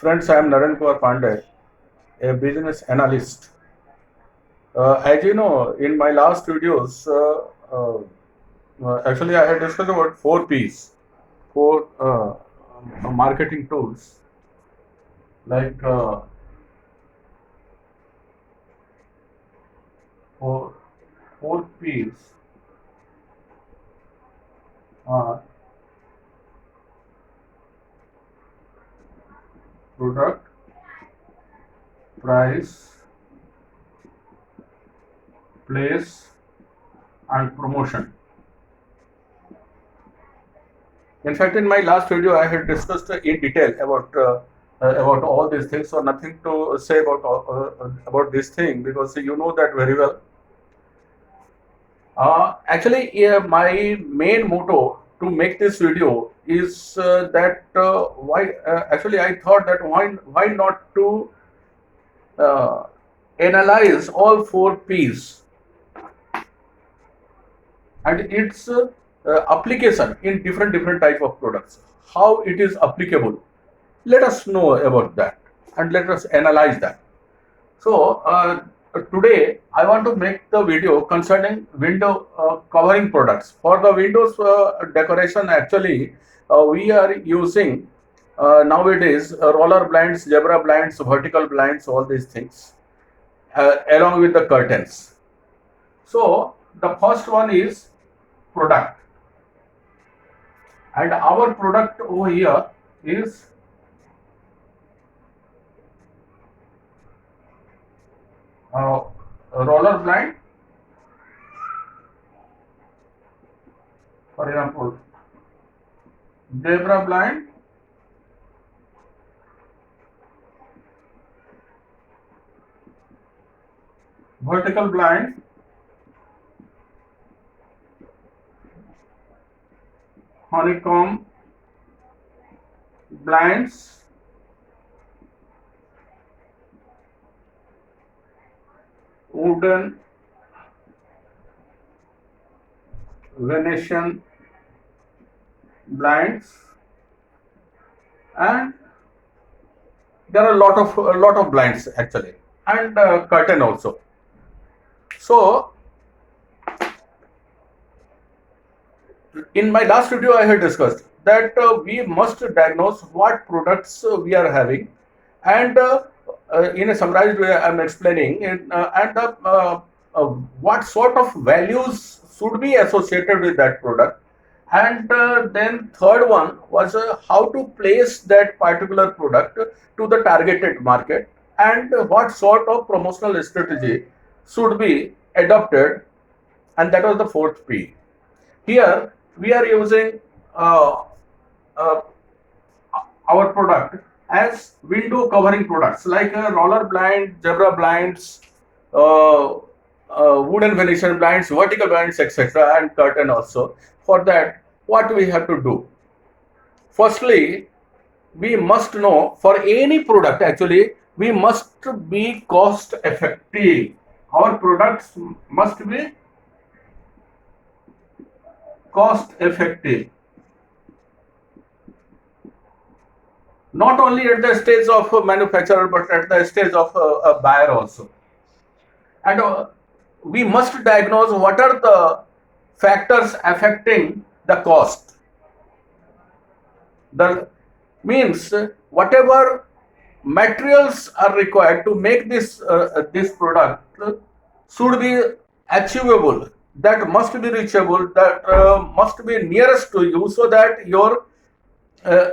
Friends, I am Naren Kumar Pandey, a business analyst. As you know, in my last videos, actually I had discussed about 4 Ps, four marketing tools like four, 4 Ps are product, price, place, and promotion. In fact, in my last video, I had discussed in detail about all these things. So nothing to say about this thing because you know that very well. Actually, yeah, my main motto to make this video is that why actually I thought that why not to uh, analyze all 4 Ps and its application in different type of products, how it is applicable. Let us know about that and let us analyze that. So today I want to make the video concerning window covering products. For the windows decoration, actually we are using nowadays roller blinds, zebra blinds, vertical blinds, all these things along with the curtains. So the first one is product, and our product over here is uh, roller blind, for example, zebra blind, vertical blind, honeycomb blinds, wooden Venetian blinds, and there are a lot of blinds actually, and curtain also. So in my last video, I had discussed that we must diagnose what products we are having, and in a summarized way, I'm explaining, and what sort of values should be associated with that product. And then third one was how to place that particular product to the targeted market, and what sort of promotional strategy should be adopted, and that was the fourth P. Here we are using uh, uh, our product as window covering products like roller blind, zebra blinds, wooden Venetian blinds, vertical blinds, etc., and curtain also. For that, what we have to do? Firstly, we must know for any product actually we must be cost effective. Our products must be cost effective, not only at the stage of a manufacturer but at the stage of a buyer also. And we must diagnose what are the factors affecting the cost. The means whatever materials are required to make this product should be achievable, that must be reachable, that must be nearest to you, so that your uh,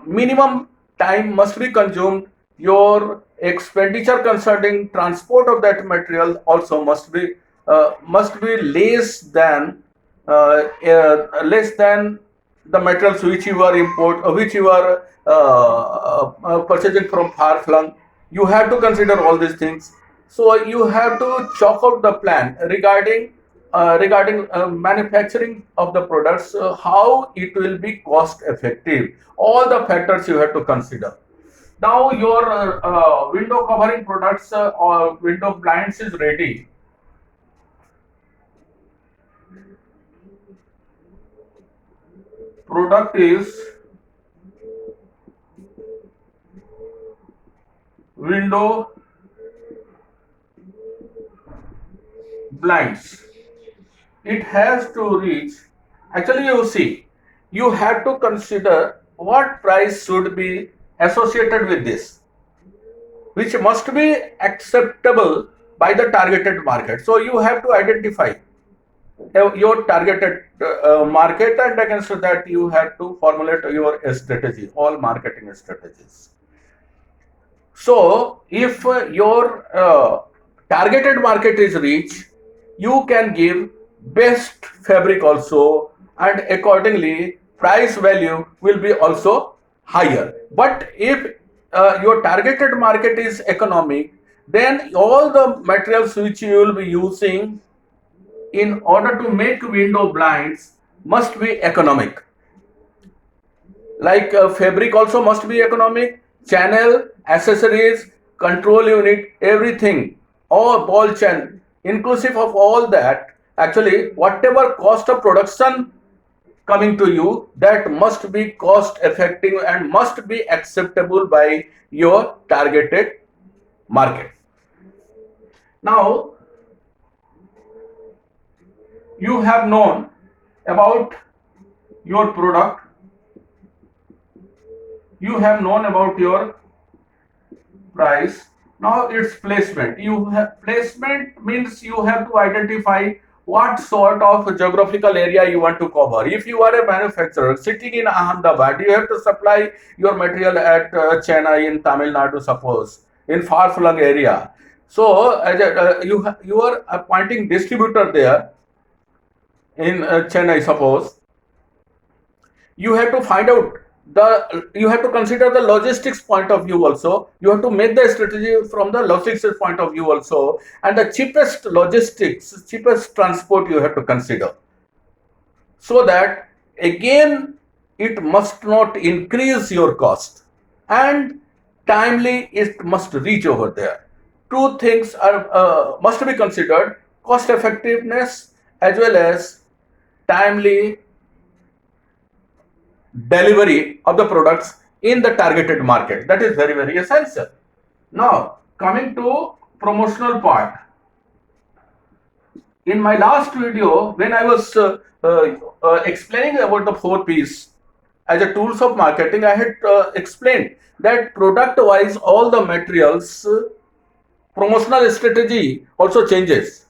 minimum time must be consumed, your expenditure concerning transport of that material also must be less than the materials which you are which you are purchasing from far flung. You have to consider all these things. So you have to chalk out the plan regarding manufacturing of the products, how it will be cost effective. All the factors you have to consider. Now your window covering products or window blinds is ready. Product is window blinds, it has to reach, actually you see, you have to consider what price should be associated with this, which must be acceptable by the targeted market. So you have to identify your targeted market, and against that you have to formulate your strategy, all marketing strategies. So if your targeted market is reached, you can give best fabric also, and accordingly price value will be also higher. But if your targeted market is economic, then all the materials which you will be using in order to make window blinds must be economic. Like fabric also must be economic, channel, accessories, control unit, everything, all ball chain, inclusive of all that. Actually, whatever cost of production coming to you, that must be cost effective and must be acceptable by your targeted market. Now you have known about your product, you have known about your price. Now its placement. You have placement means you have to identify what sort of geographical area you want to cover. If you are a manufacturer sitting in Ahmedabad, you have to supply your material at Chennai in Tamil Nadu, suppose, in far-flung area. So you are appointing distributor there in Chennai, suppose. You have to find out you have to consider the logistics point of view also. You have to make the strategy from the logistics point of view also, and the cheapest logistics, cheapest transport you have to consider, so that again it must not increase your cost, and timely it must reach over there. Two things are must be considered: cost effectiveness as well as timely delivery of the products in the targeted market. That is very, very essential. Now coming to promotional part. In my last video, when I was explaining about the 4 P's as a tools of marketing, I had explained that product wise all the materials promotional strategy also changes.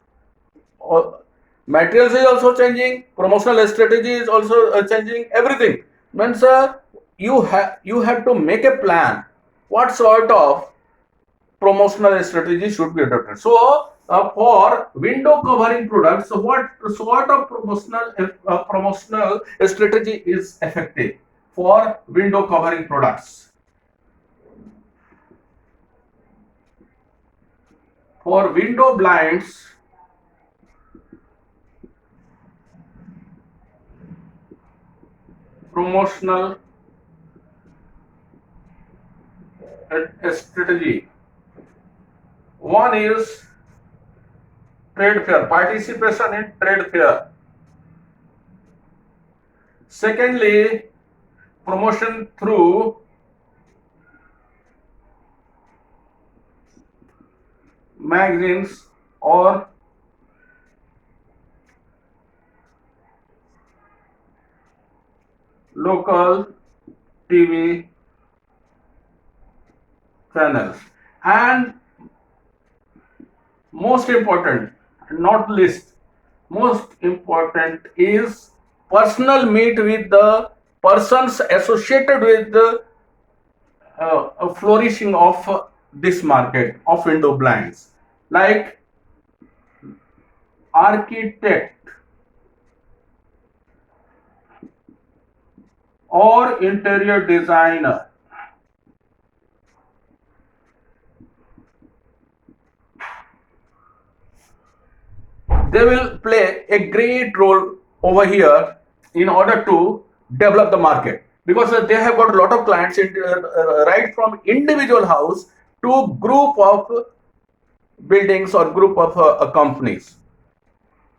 Materials is also changing, promotional strategy is also changing, everything means you have to make a plan what sort of promotional strategy should be adopted. So for window covering products, what sort of promotional strategy is effective for window covering products? For window blinds, promotional strategy. One is trade fair, participation in trade fair. Secondly, promotion through magazines or local TV channels. And most important, not least, most important is personal meet with the persons associated with the flourishing of this market of window blinds, like architect or interior designer. They will play a great role over here in order to develop the market, because they have got a lot of clients right from individual house to group of buildings or group of companies.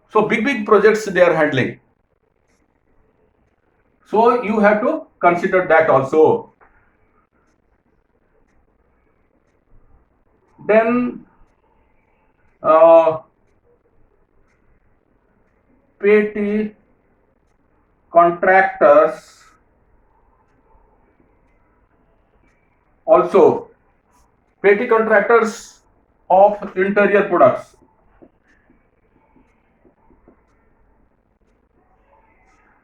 So big projects they are handling. So you have to consider that also. Then petty contractors also, petty contractors of interior products.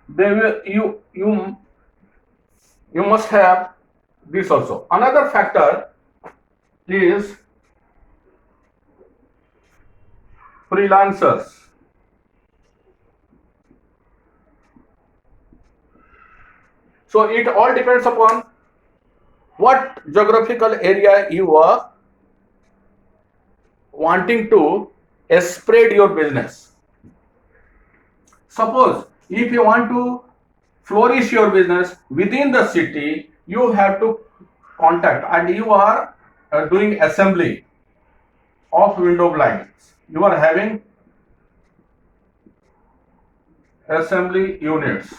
They will, you must have this also. Another factor is freelancers. So it all depends upon what geographical area you are wanting to spread your business. Suppose if you want to flourish your business within the city, you have to contact, and you are doing assembly of window blinds. You are having assembly units.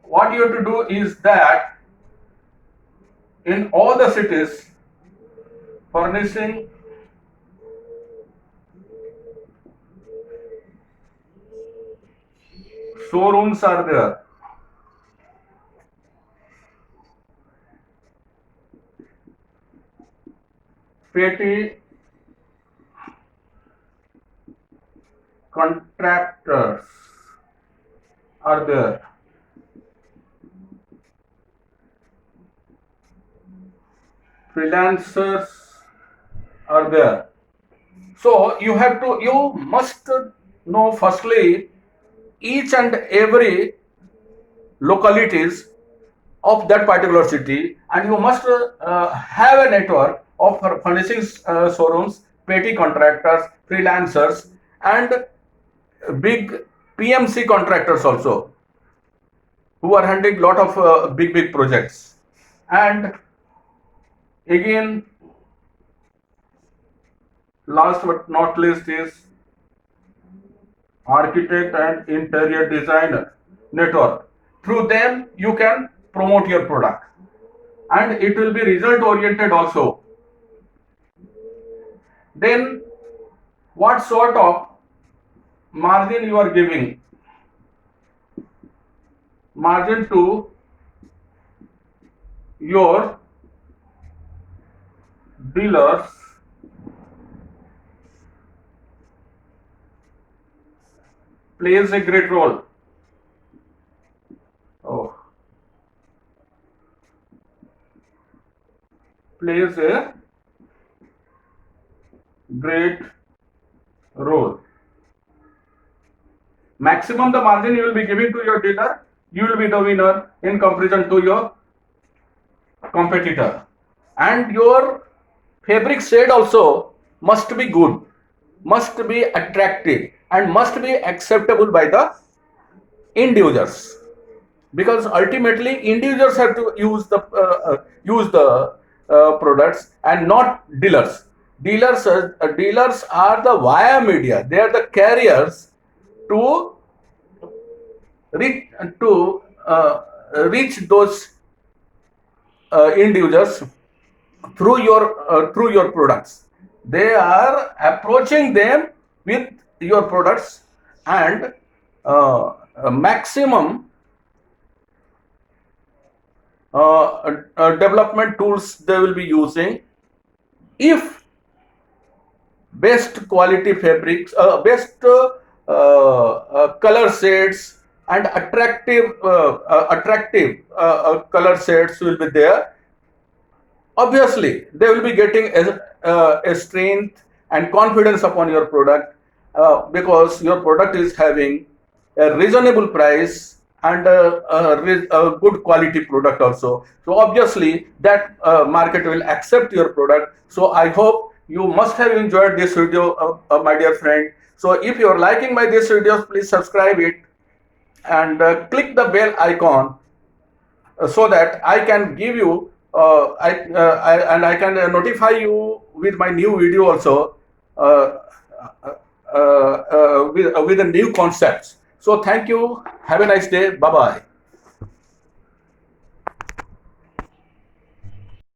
What you have to do is that in all the cities, furnishing showrooms are there. Petty contractors are there. Freelancers are there. So you must know firstly each and every localities of that particular city, and you must have a network of furnishing showrooms, petty contractors, freelancers, and big PMC contractors also, who are handling lot of big projects. And again, last but not least is architect and interior designer network. Through them you can promote your product, and it will be result oriented also. Then what sort of margin you are giving? Margin to your dealers plays a great role. Plays a great role. Maximum the margin you will be giving to your dealer, you will be the winner in comparison to your competitor. And your fabric shade also must be good, must be attractive, and must be acceptable by the end users, because ultimately end users have to use the products and not dealers. Dealers are the via media. They are the carriers to reach reach those end users through your products. They are approaching them with your products, and maximum development tools they will be using. If best quality fabrics, best color shades, and attractive color shades will be there, obviously they will be getting a strength and confidence upon your product, because your product is having a reasonable price and a good quality product also. So obviously that market will accept your product. So I hope you must have enjoyed this video, my dear friend. So if you are liking my this videos, please subscribe it and click the bell icon, so that I can give you I can notify you with my new video also, with the new concepts. So thank you. Have a nice day. Bye bye.